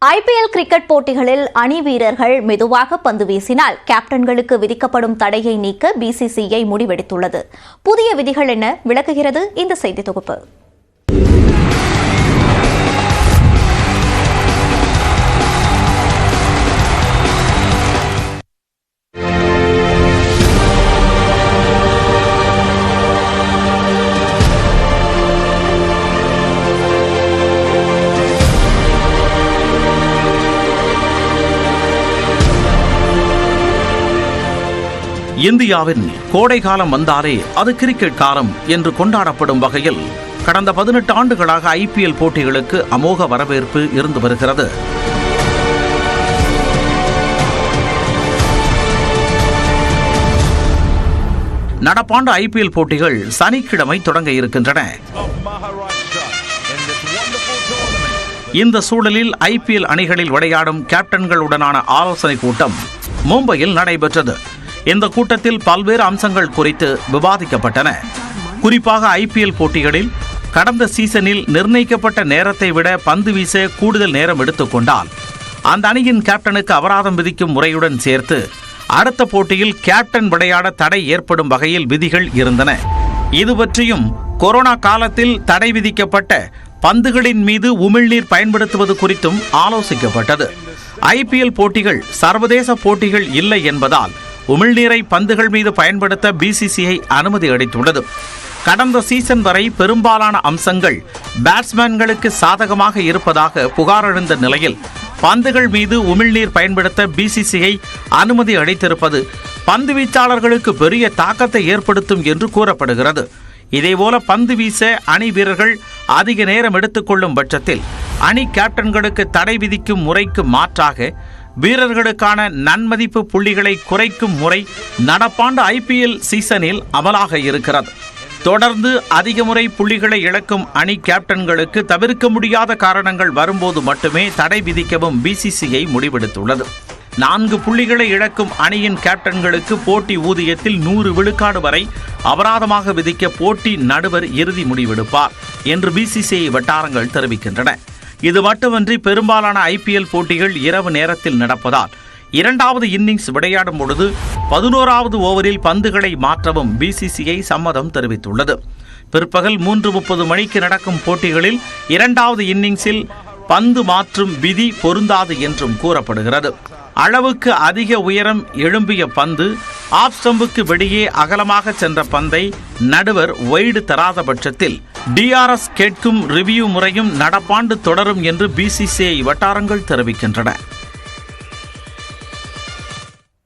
IPL cricket போட்டிகளில் அணி வீரர்கள் மெதுவாக பந்து வீசினால் கேப்டன்களுக்கு விதிக்கப்படும் தடையை நீக்க பிசிசிஐ முடிவெடுத்துள்ளது. புதிய விதிகள் என்ன விளக்குகிறது இந்த செய்தி தொகுப்பு. இந்தியாவின் கோடை காலம் வந்தாலே அது கிரிக்கெட் காலம் என்று கொண்டாடப்படும் வகையில் கடந்த 18 ஆண்டுகளாக ஐபிஎல் போட்டிகளுக்கு அமோக வரவேற்பு இருந்து வருகிறது. நடப்பாண்டு ஐபிஎல் போட்டிகள் சனிக்கிழமை தொடங்க இருக்கின்றன. இந்த சூழலில் ஐபிஎல் அணிகளில் விளையாடும் கேப்டன்களுடனான ஆலோசனை கூட்டம் மும்பையில் நடைபெற்றது. இந்த கூட்டத்தில் பல்வேறு அம்சங்கள் குறித்து விவாதிக்கப்பட்டன. குறிப்பாக ஐபிஎல் போட்டிகளில் கடந்த சீசனில் நிர்ணயிக்கப்பட்ட நேரத்தை விட பந்து வீச கூடுதல் நேரம் எடுத்துக்கொண்டால் அந்த அணியின் கேப்டனுக்கு அபராதம் விதிக்கும் முறையுடன் சேர்த்து அடுத்த போட்டியில் கேப்டன் விளையாட தடை ஏற்படும் வகையில் விதிகள் இருந்தன. இது பற்றியும் கொரோனா காலத்தில் தடை விதிக்கப்பட்ட பந்துகளின் மீது உமிழ்நீர் பயன்படுத்துவது குறித்தும் ஆலோசிக்கப்பட்டது. ஐபிஎல் போட்டிகள் சர்வதேச போட்டிகள் இல்லை என்பதால் உமிழ்நீரை பந்துகள் மீது பயன்படுத்த பிசிசிஐ அனுமதி அளித்துள்ளது. கடந்த சீசன் வரை பெரும்பாலான அம்சங்கள் பேட்ஸ்மேன்களுக்கு சாதகமாக இருப்பதாக புகார் எழுந்த நிலையில் பந்துகள் மீது உமிழ்நீர் பயன்படுத்த பிசிசிஐ அனுமதி அளித்திருப்பது பந்து வீச்சாளர்களுக்கு பெரிய தாக்கத்தை ஏற்படுத்தும் என்று கூறப்படுகிறது. இதேபோல பந்து வீச அணி வீரர்கள் அதிக நேரம் எடுத்துக்கொள்ளும் பட்சத்தில் அணி கேப்டன்களுக்கு தடை விதிக்கும் முறைக்கு மாற்றாக வீரர்களுக்கான நன்மதிப்பு புள்ளிகளை குறைக்கும் முறை நடப்பாண்டு ஐபிஎல் சீசனில் அமலாக இருக்கிறது. தொடர்ந்து அதிக முறை புள்ளிகளை இழக்கும் அணி கேப்டன்களுக்கு தவிர்க்க முடியாத காரணங்கள் வரும்போது மட்டுமே தடை விதிக்கவும் பிசிசிஐ முடிவெடுத்துள்ளது. 4 புள்ளிகளை இழக்கும் அணியின் கேப்டன்களுக்கு போட்டி ஊதியத்தில் 100 விழுக்காடு வரை அபராதமாக விதிக்க போட்டி நடுவர் இறுதி முடிவெடுப்பார் என்று பிசிசிஐ வட்டாரங்கள் தெரிவிக்கின்றன. இது மட்டுமன்றி பெரும்பாலான ஐபிஎல் போட்டிகள் இரவு நேரத்தில் நடப்பதால் 2வது இன்னிங்ஸ் விளையாடும் பொழுது 11வது ஓவரில் பந்துகளை மாற்றவும் பிசிசிஐ சம்மதம் தெரிவித்துள்ளது. பிற்பகல் 3:30 மணிக்கு நடக்கும் போட்டிகளில் 2வது இன்னிங்ஸில் பந்து மாற்றும் விதி பொருந்தாது என்றும் கூறப்படுகிறது. அளவுக்கு அதிக உயரம் எழும்பிய பந்து ஆஃப் ஸ்டம்புக்கு வெளியே அகலமாக சென்ற பந்தை நடுவர் வைடு தராத பட்சத்தில் டிஆர்எஸ் கேட்கும் ரிவ்யூ முறையும் நடப்பாண்டு தொடரும் என்று பிசிசிஐ வட்டாரங்கள் தெரிவிக்கின்றன.